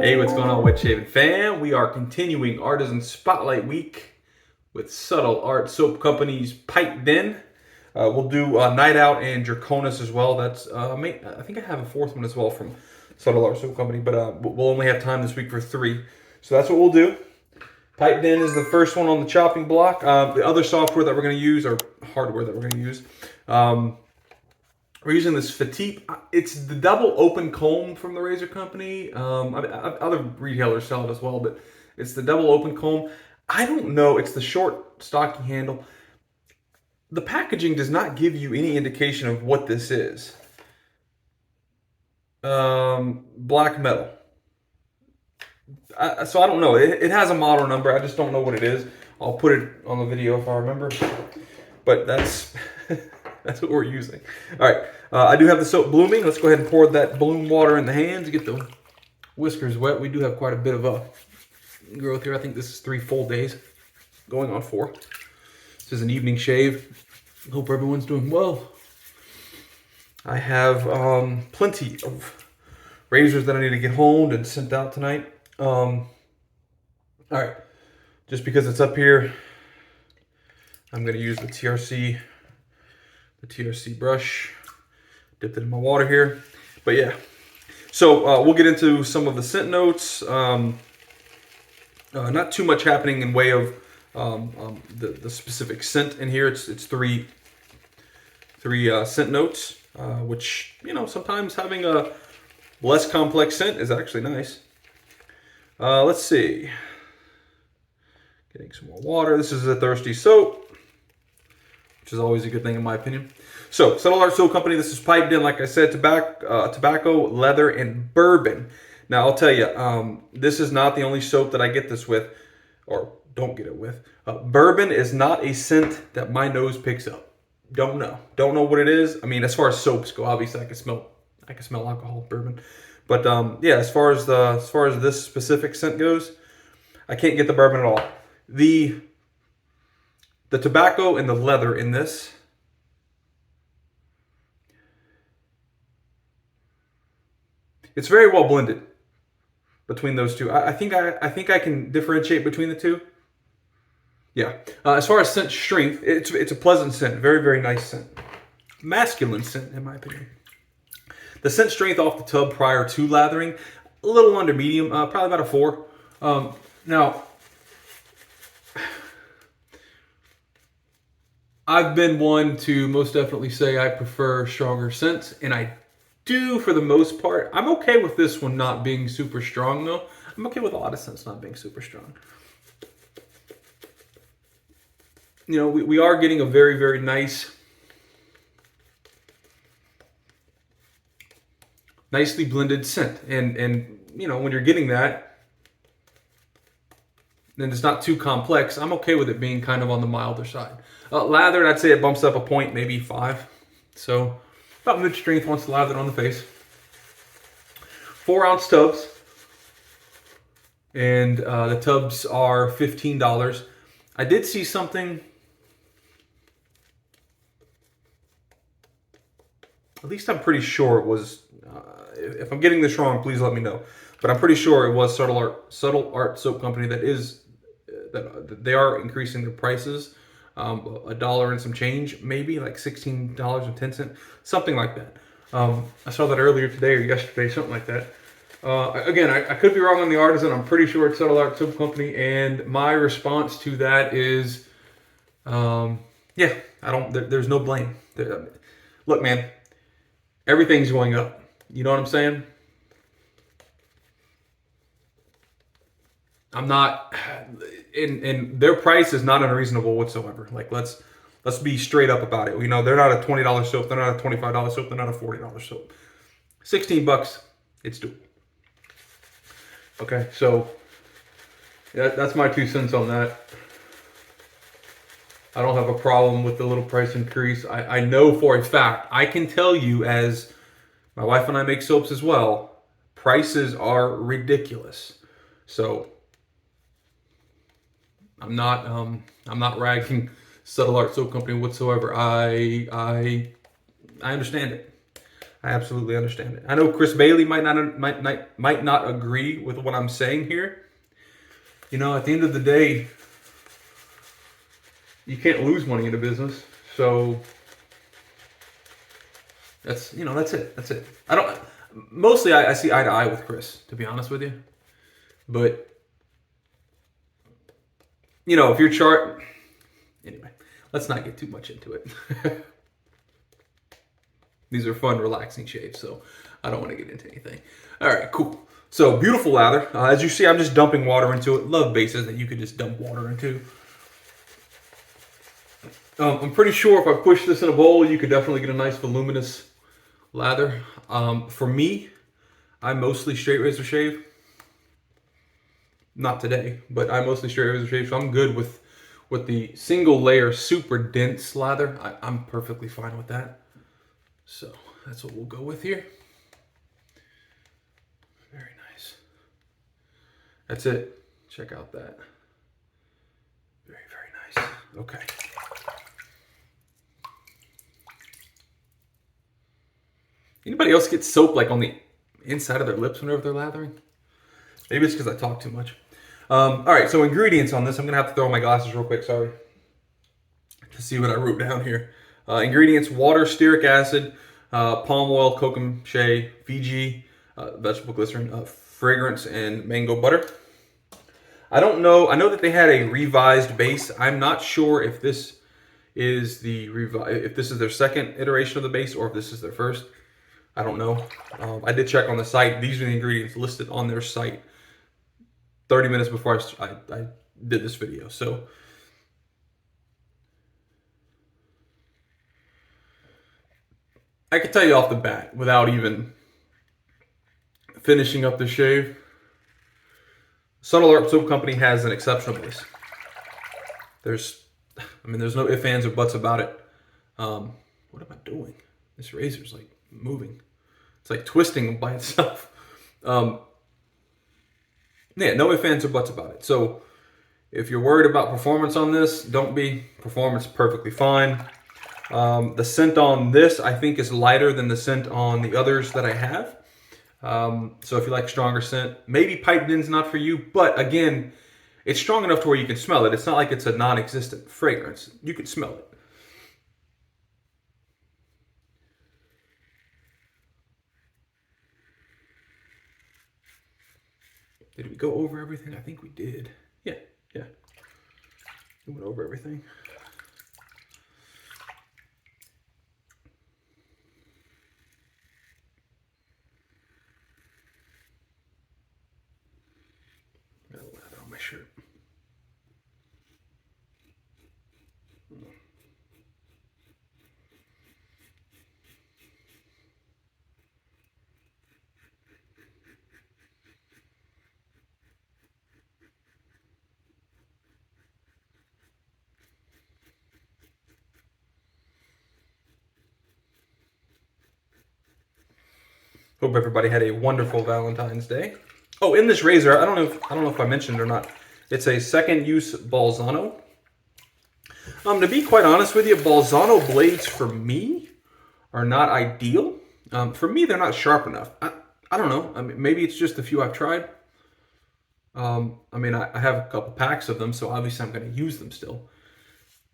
Hey, what's going on, Wet Shaving fam? We are continuing Artisan Spotlight Week with Subtle Art Soap Company's Pipe Den. We'll do Night Out and Draconis as well. That's I think I have a fourth one as well from Subtle Art Soap Company, but we'll only have time this week for 3. So that's what we'll do. Pipe Den is the first one on the chopping block. The other software that we're going to use, or hardware that we're going to use, we're using this Fatip. It's the double open comb from the razor company. Other retailers sell it as well, but it's the double open comb. I don't know. It's the short, stocky handle. The packaging does not give you any indication of what this is. Black metal. So I don't know. It has a model number. I just don't know what it is. I'll put it on the video if I remember. But that's that's what we're using. All right. I do have the soap blooming. Let's go ahead and pour that bloom water in the hands to get the whiskers wet. We do have quite a bit of growth here. I think this is 3 full days, going on 4. This is an evening shave. Hope everyone's doing well. I have plenty of razors that I need to get honed and sent out tonight. All right, just because it's up here, I'm going to use the TRC brush. Dipped it in my water here, but yeah. So we'll get into some of the scent notes. Not too much happening in way of the specific scent in here. It's three scent notes, which, you know, sometimes having a less complex scent is actually nice. Let's see. Getting some more water. This is a thirsty soap, which is always a good thing in my opinion. So, Subtle Art Soap Company, this is Pipe Den, like I said, tobacco, leather, and bourbon. Now, I'll tell you, this is not the only soap that I get this with, or don't get it with. Bourbon is not a scent that my nose picks up. Don't know what it is. I mean, as far as soaps go, obviously I can smell alcohol, bourbon. But yeah, as far as this specific scent goes, I can't get the bourbon at all. The tobacco and the leather in this, it's very well blended between those two. I think I can differentiate between the two. Yeah. As far as scent strength, it's a pleasant scent, very, very nice scent, masculine scent in my opinion. The scent strength off the tub prior to lathering, a little under medium, probably about a 4. Now, I've been one to most definitely say I prefer stronger scents, and I do for the most part. I'm okay with this one not being super strong though. I'm okay with a lot of scents not being super strong. You know, we are getting a very, very nice, nicely blended scent. And you know, when you're getting that, then it's not too complex. I'm okay with it being kind of on the milder side. Lathered, I'd say it bumps up a point, maybe 5. So about mid-strength once lathered on the face. 4-ounce tubs. And the tubs are $15. I did see something, at least I'm pretty sure it was, if I'm getting this wrong, please let me know. But I'm pretty sure it was Subtle Art Soap Company that they are increasing their prices. $1 and some change, maybe like $16.10, something like that. I saw that earlier today or yesterday, something like that. Again, I could be wrong on the Artisan. I'm pretty sure it's Subtle Art Soap Company, and my response to that is, yeah, there's no blame. Look, man, everything's going up. You know what I'm saying? I'm not, and their price is not unreasonable whatsoever. Like, let's be straight up about it. You know, they're not a $20 soap, they're not a $25 soap, they're not a $40 soap. $16, it's doable. Okay, so that's my 2 cents on that. I don't have a problem with the little price increase. I know for a fact, I can tell you, as my wife and I make soaps as well, prices are ridiculous. So I'm not ragging Subtle Art Soap Company whatsoever. I understand it. I absolutely understand it. I know Chris Bailey might not agree with what I'm saying here. You know, at the end of the day, you can't lose money in a business. So that's, you know, that's it. That's it. Mostly I see eye to eye with Chris, to be honest with you. But, you know, if your chart, anyway, let's not get too much into it. These are fun, relaxing shaves, so I don't want to get into anything. All right, cool. So beautiful lather. As you see, I'm just dumping water into it. Love bases that you could just dump water into. I'm pretty sure if I push this in a bowl, you could definitely get a nice voluminous lather. For me, I mostly straight razor shave. Not today, but I mostly straight razor shave, so I'm good with the single layer super dense lather. I'm perfectly fine with that. So that's what we'll go with here. Very nice. That's it. Check out that. Very, very nice. Okay. Anybody else get soap like on the inside of their lips whenever they're lathering? Maybe it's because I talk too much. All right, so ingredients on this. I'm going to have to throw on my glasses real quick, sorry, to see what I wrote down here. Ingredients: water, stearic acid, palm oil, kokum shea, Fiji, vegetable glycerin, fragrance, and mango butter. I don't know. I know that they had a revised base. I'm not sure if this is if this is their second iteration of the base or if this is their first. I don't know. I did check on the site. These are the ingredients listed on their site 30 minutes before I did this video. So I can tell you off the bat, without even finishing up the shave, Subtle Art Soap Company has an exceptional base. There's no ifs, ands, or buts about it. What am I doing? This razor's like moving. It's like twisting by itself. Yeah, no ifs, ands, or buts about it. So if you're worried about performance on this, don't be. Performance perfectly fine. The scent on this, I think, is lighter than the scent on the others that I have. So if you like stronger scent, maybe piped in's not for you, but again, it's strong enough to where you can smell it. It's not like it's a non-existent fragrance. You can smell it. Did we go over everything? I think we did. Yeah. We went over everything. Got a lather on my shirt. Hope everybody had a wonderful Valentine's Day. Oh, in this razor, I don't know if I mentioned it or not. It's a second use Balzano. To be quite honest with you, Balzano blades for me are not ideal. For me, they're not sharp enough. I don't know. I mean, maybe it's just the few I've tried. I have a couple packs of them, so obviously I'm going to use them still.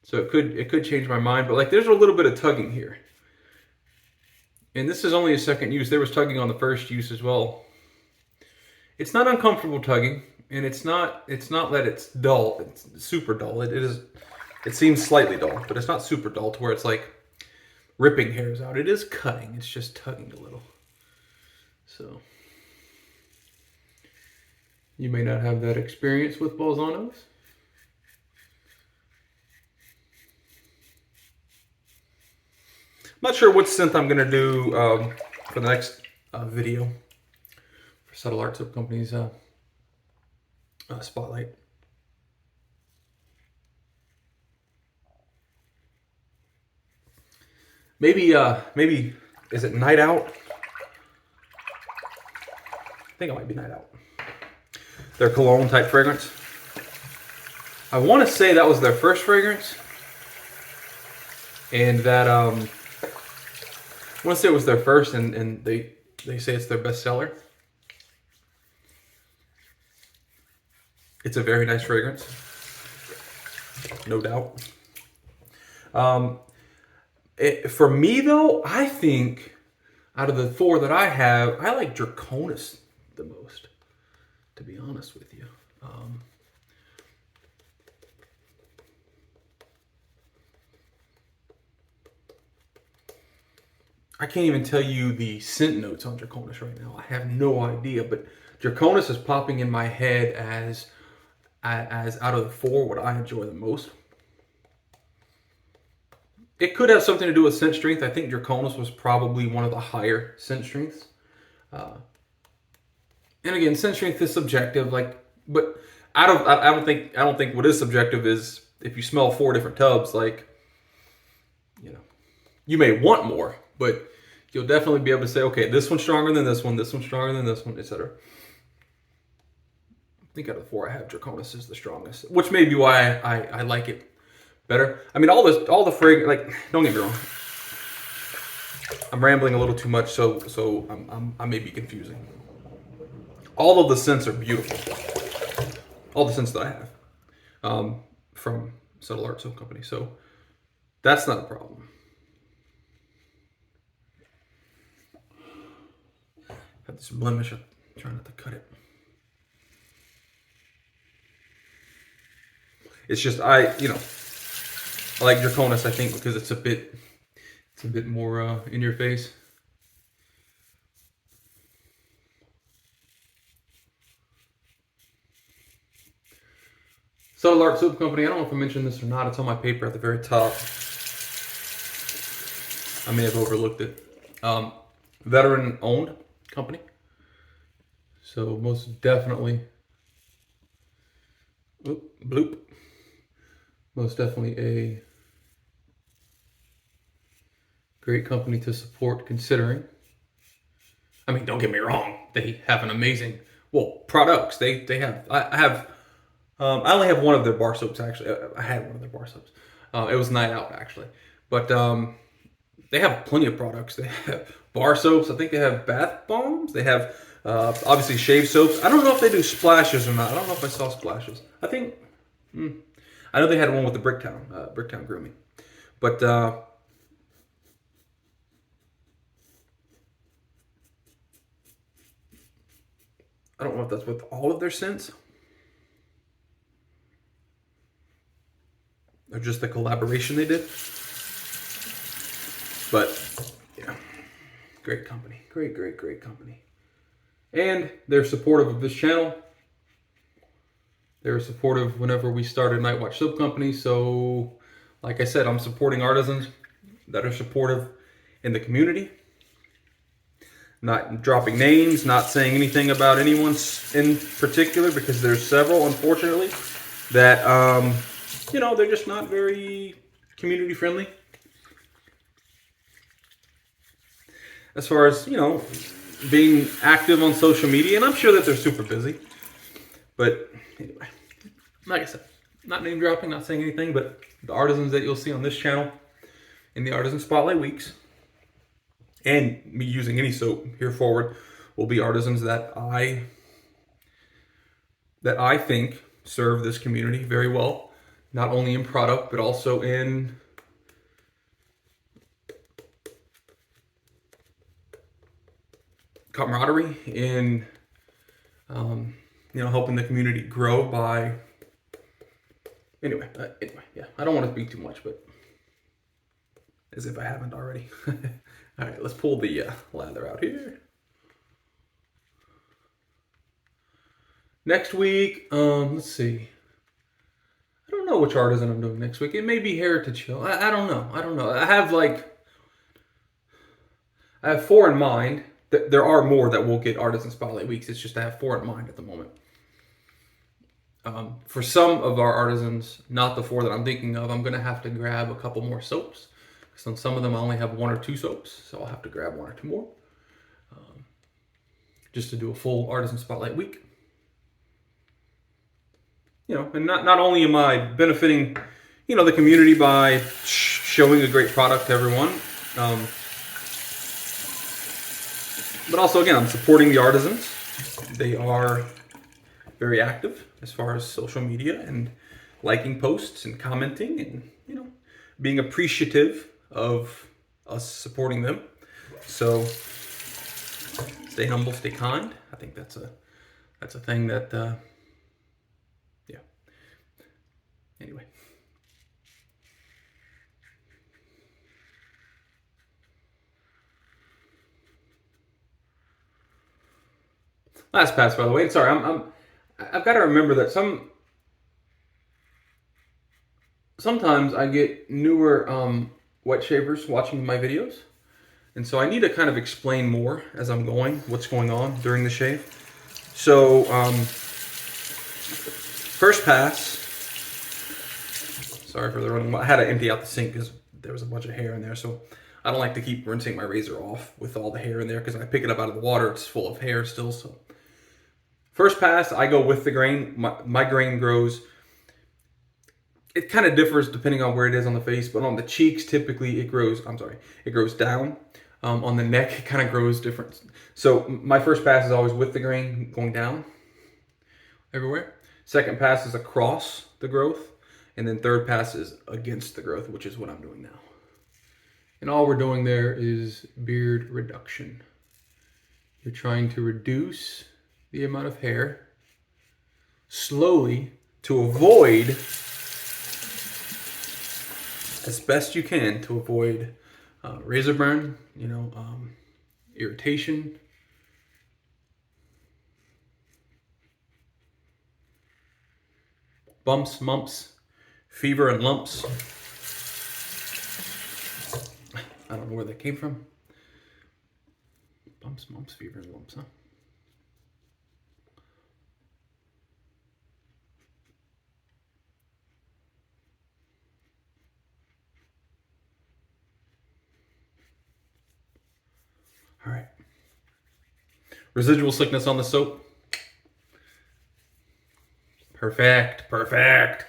So it could change my mind, but like there's a little bit of tugging here. And this is only a second use. There was tugging on the first use as well. It's not uncomfortable tugging, and it's not that it's dull. It's super dull. It seems slightly dull, but it's not super dull to where it's like ripping hairs out. It is cutting. It's just tugging a little. So you may not have that experience with Balzanos. I'm not sure what scent I'm going to do for the next video for Subtle Art Soap Company's spotlight. Maybe is it Night Out? I think it might be Night Out. Their cologne type fragrance. I want to say that was their first fragrance, and that I want to say it was their first, and they say it's their best seller. It's a very nice fragrance, no doubt. For me though, I think out of the 4 that I have, I like Draconis the most, to be honest with you. I can't even tell you the scent notes on Draconis right now. I have no idea, but Draconis is popping in my head as out of the 4 what I enjoy the most. It could have something to do with scent strength. I think Draconis was probably one of the higher scent strengths. And again, scent strength is subjective. But I don't think what is subjective is if you smell 4 different tubs, you may want more, but you'll definitely be able to say, okay, this one's stronger than this one's stronger than this one, etc. I think out of the 4 I have, Draconis is the strongest, which may be why I like it better. I mean, all the fragrance, don't get me wrong. I'm rambling a little too much, so I may be confusing. All of the scents are beautiful. All the scents that I have from Subtle Art Soap Company, so that's not a problem. Have this blemish. I'm trying not to cut it. It's just I like Draconis, I think, because it's a bit more in your face. Subtle Art Soap Company, I don't know if I mentioned this or not, it's on my paper at the very top. I may have overlooked it. Veteran owned company. So most definitely, bloop. Most definitely a great company to support, considering. I mean, don't get me wrong, they have an amazing, products. They have, I only have one of their bar soaps, actually. I had one of their bar soaps. It was Night Out, actually. But they have plenty of products. They have bar soaps. I think they have bath bombs. They have, obviously, shave soaps. I don't know if they do splashes or not. I don't know if I saw splashes. I think, I know they had one with the Bricktown grooming. But, I don't know if that's with all of their scents. Or just the collaboration they did. But, yeah, great company. Great company. And they're supportive of this channel. They were supportive whenever we started Night Watch Soap Company. So, like I said, I'm supporting artisans that are supportive in the community. Not dropping names, not saying anything about anyone in particular, because there's several, unfortunately, that, they're just not very community friendly. As far as, being active on social media, and I'm sure that they're super busy. But anyway, like I said, not name dropping, not saying anything, but the artisans that you'll see on this channel in the Artisan Spotlight Weeks, and me using any soap here forward, will be artisans that I think serve this community very well, not only in product, but also in camaraderie, in helping the community grow by. Anyway, yeah, I don't want to speak too much, but as if I haven't already. All right, let's pull the lather out here. Next week, let's see. I don't know which artisan I'm doing next week. It may be Heritage Hill. I don't know. I have 4 in mind. There are more that will get Artisan Spotlight Weeks. It's just I have 4 in mind at the moment. For some of our artisans, not the 4 that I'm thinking of, I'm going to have to grab a couple more soaps. Because on some of them, I only have 1 or 2 soaps. So I'll have to grab 1 or 2 more. Just to do a full Artisan Spotlight Week. And not only am I benefiting, the community by showing a great product to everyone, But also, again, I'm supporting the Artisans. They are very active as far as social media and liking posts and commenting and, you know, being appreciative of us supporting them. So stay humble, stay kind. I think that's a thing that, yeah. Anyway. Last pass, by the way. Sorry, I've got to remember that sometimes I get newer wet shavers watching my videos, and so I need to kind of explain more as I'm going what's going on during the shave. So first pass. Sorry for the running. I had to empty out the sink because there was a bunch of hair in there, so I don't like to keep rinsing my razor off with all the hair in there because I pick it up out of the water. It's full of hair still, so. First pass, I go with the grain. My grain grows. It kind of differs depending on where it is on the face, but on the cheeks, typically it grows, it grows down. On the neck, it kind of grows different. So my first pass is always with the grain going down everywhere. Second pass is across the growth. And then third pass is against the growth, which is what I'm doing now. And all we're doing there is beard reduction. You're trying to reduce the amount of hair slowly to avoid, as best you can, to avoid razor burn, you know, irritation, bumps, mumps, fever, and lumps. I don't know where that came from. Bumps, mumps, fever, and lumps, huh? All right. Residual slickness on the soap. Perfect, perfect.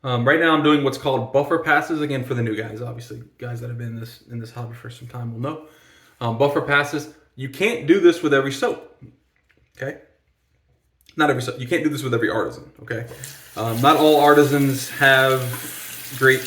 Right now I'm doing what's called buffer passes. Again, for the new guys, obviously, guys that have been in this hobby for some time will know. Buffer passes. You can't do this with every soap, okay? Not every soap. You can't do this with every Artisan, okay? Not all Artisans have great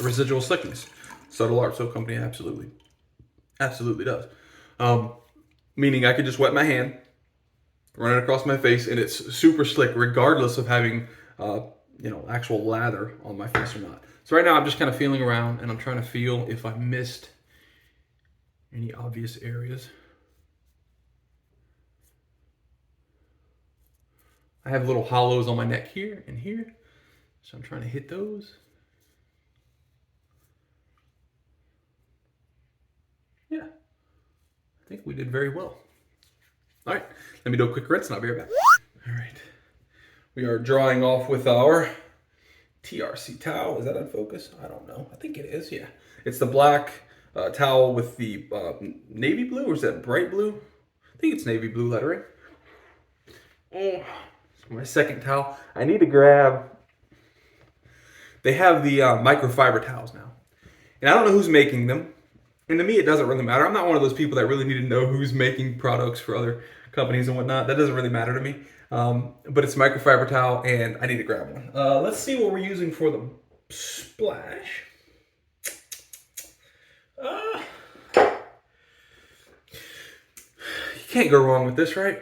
residual slickness. Subtle Art Soap Company absolutely does. Meaning I could just wet my hand, run it across my face, and it's super slick regardless of having you know, actual lather on my face or not. So right now I'm just kind of feeling around and I'm trying to feel if I missed any obvious areas. I have little hollows on my neck here and here, so I'm trying to hit those. Yeah, I think we did very well. All right, let me do a quick rinse and I'll be right back. All right, we are drying off with our TRC towel. Is that in focus? I don't know. I think it is, yeah. It's the black towel with the navy blue, or is that bright blue? I think it's navy blue lettering. Oh, it's my second towel. I need to grab, they have the microfiber towels now. And I don't know who's making them. And to me, it doesn't really matter. I'm not one of those people that really need to know who's making products for other companies and whatnot. That doesn't really matter to me. But it's a microfiber towel, and I need to grab one. Let's see what we're using for the splash. You can't go wrong with this, right?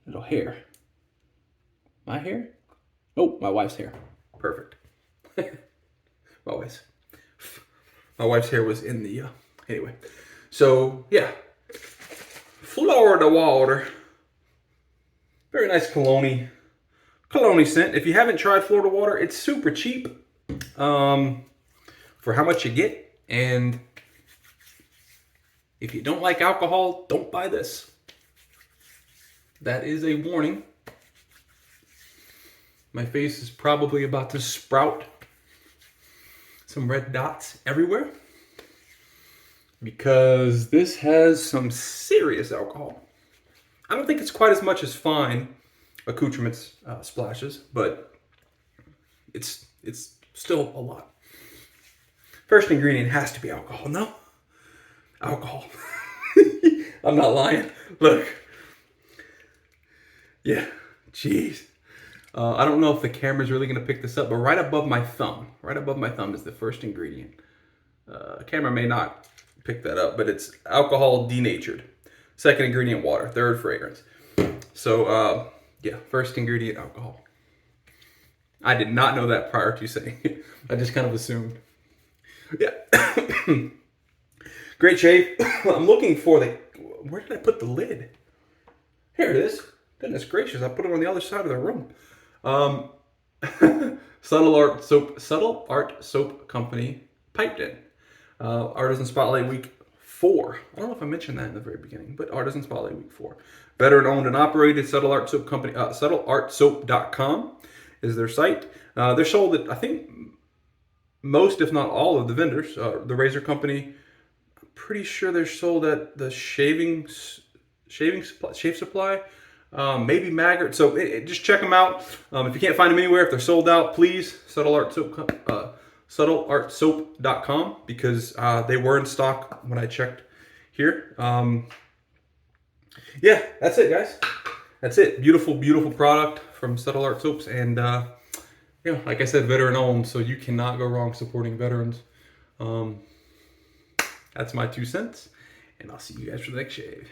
Little hair. My hair? Oh, my wife's hair. Perfect. My wife's hair was in the, anyway. So, yeah. Florida water. Very nice cologne scent. If you haven't tried Florida water, it's super cheap for how much you get. And if you don't like alcohol, don't buy this. That is a warning. My face is probably about to sprout some red dots everywhere because this has some serious alcohol. I don't think it's quite as much as fine accoutrements splashes, but it's it's still a lot. First ingredient has to be alcohol. No? Alcohol. I'm not lying. Look. Yeah. Jeez. I don't know if the camera's really going to pick this up, but right above my thumb is the first ingredient. Camera may not pick that up, but it's alcohol denatured. Second ingredient, water. Third, fragrance. So, yeah, first ingredient, alcohol. I did not know that prior to saying it. I just kind of assumed. Yeah. Great shave. I'm looking for the... Where did I put the lid? Here it is. Goodness gracious, I put it on the other side of the room. Subtle Art Soap Company piped in. Artisan Spotlight Week 4. I don't know if I mentioned that in the very beginning, but Artisan Spotlight Week 4. Veteran owned and operated Subtle Art Soap Company. SuttleArtSoap.com is their site. They're sold at, I think, most, if not all, of the vendors. The razor company, I'm pretty sure they're sold at the shave supply. Maybe Maggart. So just check them out. If you can't find them anywhere, if they're sold out, please SuttleArtSoap.com, because they were in stock when I checked here. Yeah, that's it, guys. That's it. Beautiful, beautiful product from Subtle Art Soaps, and yeah, like I said, veteran owned, so you cannot go wrong supporting veterans. That's my 2 cents, and I'll see you guys for the next shave.